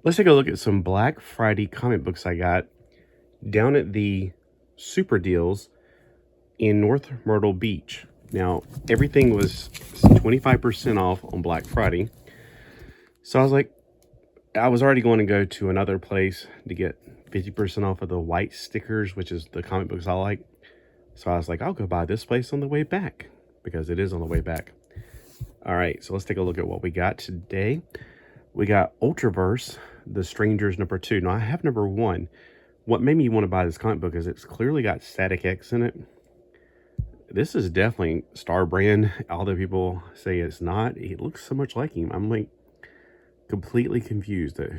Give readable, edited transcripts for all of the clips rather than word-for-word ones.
Let's take a look at some Black Friday comic books I got down at the Super Deals in North Myrtle Beach. Now, everything was 25% off on Black Friday. So I was like, I was already going to go to another place to get 50% off of the white stickers, which is the comic books I like. So I was like, I'll go by this place on the way back, because it is on the way back. All right, so let's take a look at what we got today. We got Ultraverse, The Strangers #2. Now, I have #1. What made me want to buy this comic book is it's clearly got Static X in it. This is definitely Star Brand, although people say it's not. It looks so much like him. I'm like completely confused at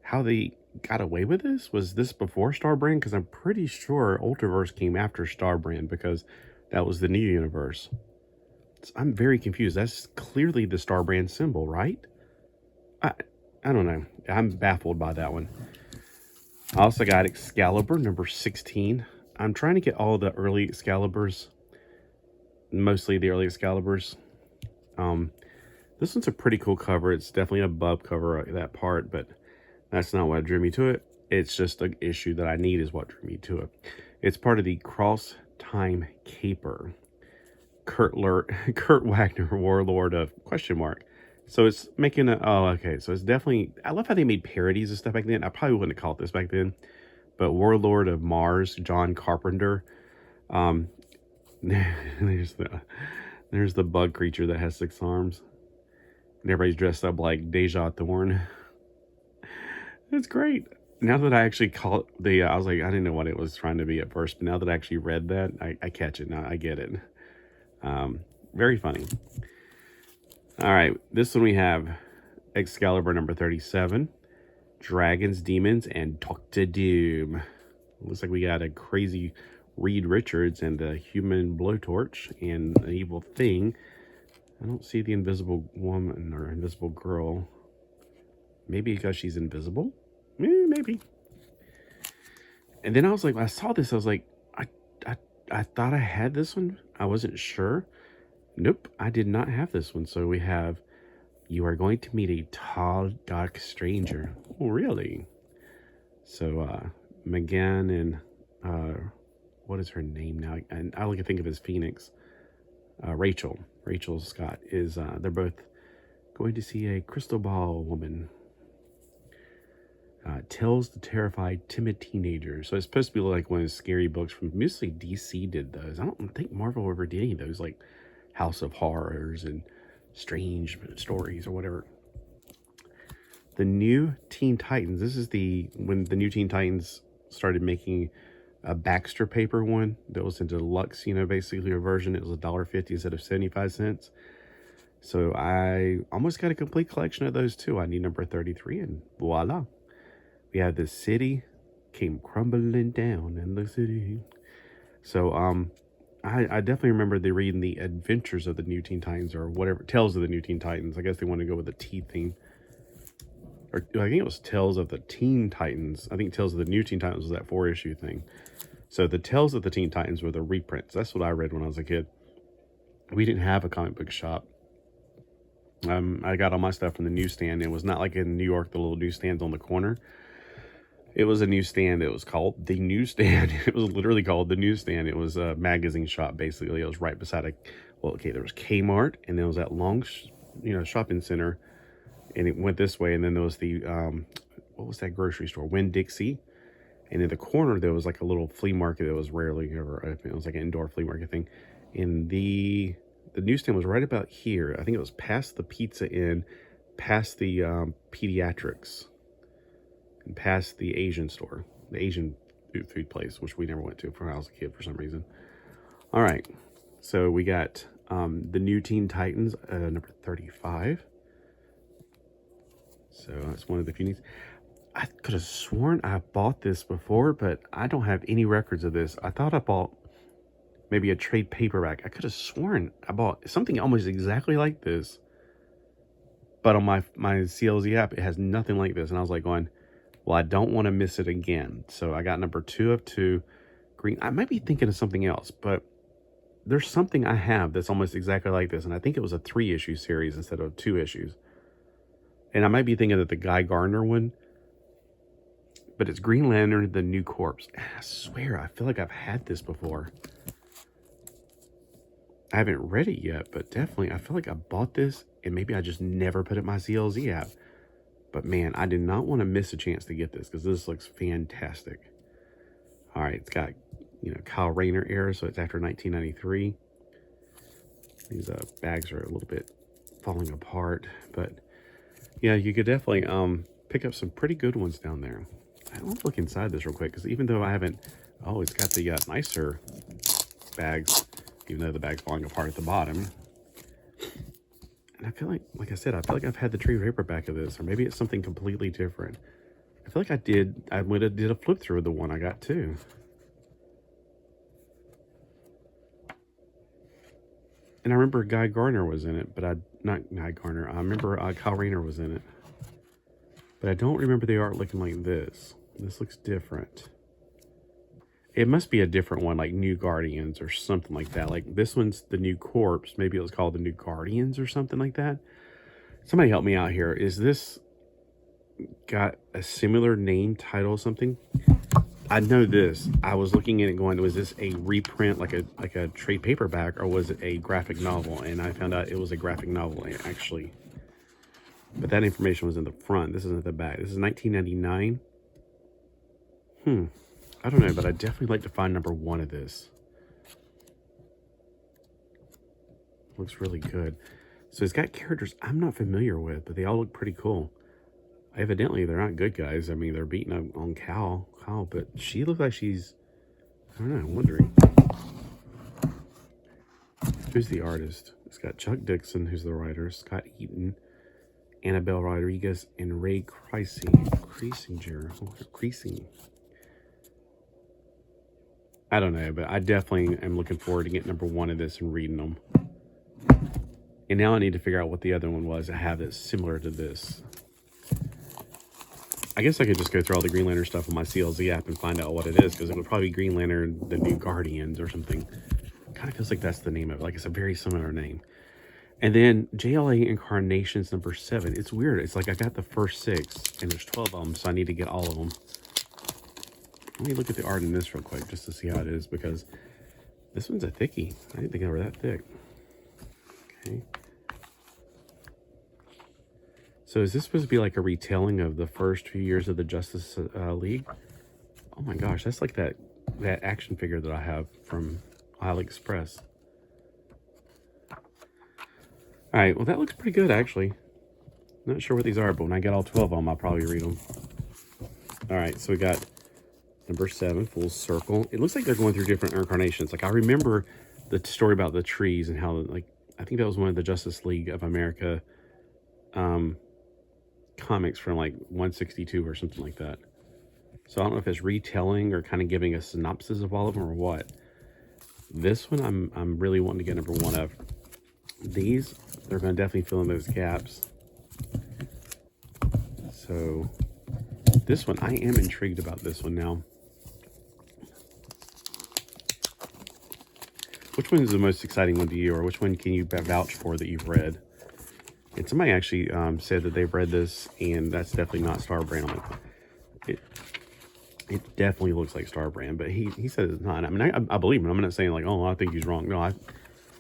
how they got away with this. Was this before Star Brand? Because I'm pretty sure Ultraverse came after Star Brand, because that was the new universe. So I'm very confused. That's clearly the Star Brand symbol, right? I don't know. I'm baffled by that one. I also got Excalibur #16. I'm trying to get all the early Excaliburs, mostly the early Excaliburs. This one's a pretty cool cover. It's definitely a bub cover, that part, but that's not what drew me to it. It's just an issue that I need is what drew me to it. It's part of the Cross Time Caper. Kurt Wagner, Warlord of ? So it's making so it's definitely, I love how they made parodies and stuff back then. I probably wouldn't have called this back then, but Warlord of Mars, John Carpenter. There's the bug creature that has 6 arms. And everybody's dressed up like Deja Thorne. It's great. Now that I actually call it I was like, I didn't know what it was trying to be at first, but now that I actually read that, I catch it now. I get it. Very funny. All right, this one we have Excalibur #37, Dragons, Demons, and Dr. Doom. Looks like we got a crazy Reed Richards and the Human Blowtorch and the Evil Thing. I don't see the Invisible Woman or Invisible Girl. Maybe because she's invisible? Maybe. And then I was like, I saw this, I was like, I thought I had this one. I wasn't sure. Nope, I did not have this one. So we have, you are going to meet a tall, dark stranger. Oh, really? So, Megan and, what is her name now? And I like to think of as Phoenix. Rachel Scott is, they're both going to see a crystal ball woman. Tells the terrified, timid teenager. So it's supposed to be like one of those scary books from, mostly DC did those. I don't think Marvel ever did any of those, like House of Horrors and Strange Stories or whatever. The New Teen Titans. This is when the New Teen Titans started making a Baxter paper one that was in deluxe, basically a version. It was $1.50 instead of 75 cents. So I almost got a complete collection of those too. I need #33, and voila. We have The City Came Crumbling Down in the City. So I definitely remember reading the Adventures of the New Teen Titans, or whatever, Tales of the New Teen Titans. I guess they want to go with the T theme. Or I think it was Tales of the Teen Titans. I think Tales of the New Teen Titans was that 4-issue thing. So the Tales of the Teen Titans were the reprints. That's what I read when I was a kid. We didn't have a comic book shop. I got all my stuff from the newsstand. It was not like in New York, the little newsstands on the corner. It was a newsstand. It was called The Newsstand. It was literally called The Newsstand. It was a magazine shop, basically. It was right beside there was Kmart, and there was that long, shopping center, and it went this way, and then there was the, what was that grocery store? Winn-Dixie. And in the corner, there was like a little flea market that was rarely ever open. It was like an indoor flea market thing. And the newsstand was right about here. I think it was past the Pizza Inn, past the pediatrics, and past the Asian store, the Asian food place, which we never went to when I was a kid for some reason. All right, so we got the New Teen Titans, #35. So that's one of the few needs. I could have sworn I bought this before, but I don't have any records of this. I thought I bought maybe a trade paperback. I could have sworn I bought something almost exactly like this, but on my CLZ app, it has nothing like this. And I was like going, well, I don't want to miss it again. So I got #2 of 2, green. I might be thinking of something else, but there's something I have that's almost exactly like this. And I think it was a 3-issue series instead of 2 issues. And I might be thinking of the Guy Gardner one, but it's Green Lantern, The New Corpse. I swear, I feel like I've had this before. I haven't read it yet, but definitely, I feel like I bought this, and maybe I just never put it in my CLZ app. But man, I did not want to miss a chance to get this, because this looks fantastic. All right, it's got, you know, Kyle Rayner era, so it's after 1993. These bags are a little bit falling apart, but yeah, you could definitely pick up some pretty good ones down there. I want to look inside this real quick, because even though I haven't, oh, it's got the nicer bags, even though the bag's falling apart at the bottom. And I feel like I said, I feel like I've had the trade paperback of this, or maybe it's something completely different. I feel like I went and did a flip through of the one I got too. And I remember Guy Gardner was in it, but not Guy Gardner. I remember Kyle Rayner was in it. But I don't remember the art looking like this. This looks different. It must be a different one, like New Guardians or something like that. Like this one's The New Corpse. Maybe it was called The New Guardians or something like that. Somebody help me out here. Is this got a similar name, title, or something? I know this. I was looking at it going, was this a reprint, like a trade paperback, or was it a graphic novel? And I found out it was a graphic novel, actually. But that information was in the front. This isn't the back. This is 1999. I don't know, but I'd definitely like to find number 1 of this. Looks really good. So it's got characters I'm not familiar with, but they all look pretty cool. Evidently, they're not good guys. I mean, they're beating up on Kyle, but she looks like she's, I don't know, I'm wondering. Who's the artist? It's got Chuck Dixon, who's the writer, Scott Eaton, Annabelle Rodriguez, and Ray Creasing. I don't know, but I definitely am looking forward to getting number 1 of this and reading them. And now I need to figure out what the other one was I have that's similar to this. I guess I could just go through all the Green Lantern stuff on my CLZ app and find out what it is, because it would probably be Green Lantern, The New Guardians or something. Kind of feels like that's the name of it. Like it's a very similar name. And then JLA Incarnations number 7. It's weird. It's like I got the first 6 and there's 12 of them, so I need to get all of them. Let me look at the art in this real quick just to see how it is, because this one's a thickie. I didn't think they were that thick. Okay. So is this supposed to be like a retelling of the first few years of the Justice League? Oh my gosh, that's like that action figure that I have from AliExpress. All right, well that looks pretty good actually. Not sure what these are, but when I get all 12 of them, I'll probably read them. All right, so we got number 7, Full Circle. It looks like they're going through different incarnations. Like I remember the story about the trees and how, like, I think that was one of the Justice League of America comics from like 162 or something like that. So I don't know if it's retelling or kind of giving a synopsis of all of them or what. This one I'm really wanting to get number 1 of. These, they're going to definitely fill in those gaps. So this one, I am intrigued about this one now. Which one is the most exciting one to you, or which one can you vouch for that you've read? And somebody actually said that they've read this, and that's definitely not Star Brand. It definitely looks like Star Brand, but he says it's not. I mean, I believe him. I'm not saying like, oh, I think he's wrong. No,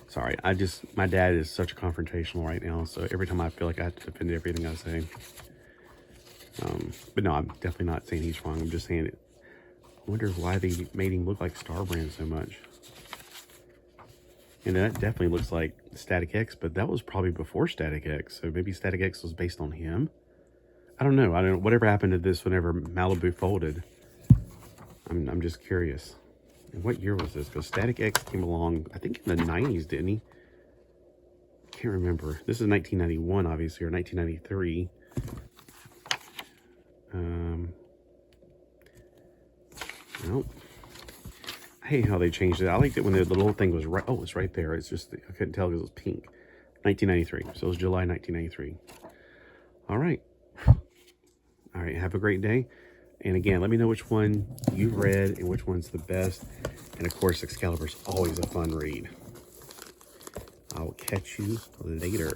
sorry. My dad is such confrontational right now, so every time I feel like I have to defend everything I say. But no, I'm definitely not saying he's wrong. I'm just saying it. I wonder why they made him look like Star Brand so much. And that definitely looks like Static X, but that was probably before Static X. So maybe Static X was based on him. I don't know. Whatever happened to this whenever Malibu folded. I'm just curious. And what year was this? Because Static X came along, I think in the 90s, didn't he? Can't remember. This is 1991, obviously, or 1993. Nope. I hate how they changed it. I liked it when the little thing was right. Oh, it's right there. It's just, I couldn't tell because it was pink. 1993. So it was July 1993. All right. All right. Have a great day. And again, let me know which one you've read and which one's the best. And of course, Excalibur's always a fun read. I'll catch you later.